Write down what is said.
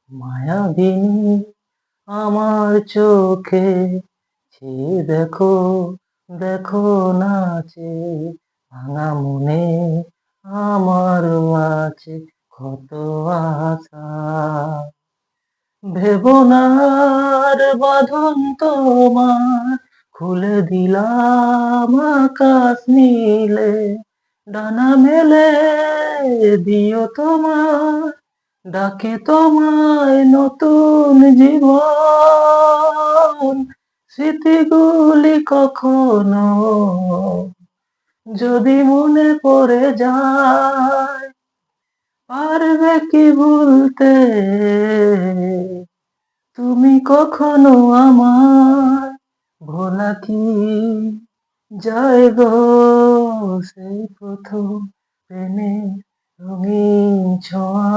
মায়াবিনী আমার চোখে চেয়ে দেখো, দেখো নাচে ভাঙা মনে আমার আছে কত আশা। ভেবো না আর বাঁধন তোমার, খুলে দিলাম আকাশ নীলে, ডানা মেলে দিও তোমার, ডাকে তোমায় নতুন জীবন। স্মৃতিগুলি কখনো যদি মনে পড়ে যায়, পারবে কি ভুলতে তুমি কখনো আমায়? ভোলা কি যায় গো সেই প্রথম প্রেমের রঙিন ছোঁয়া।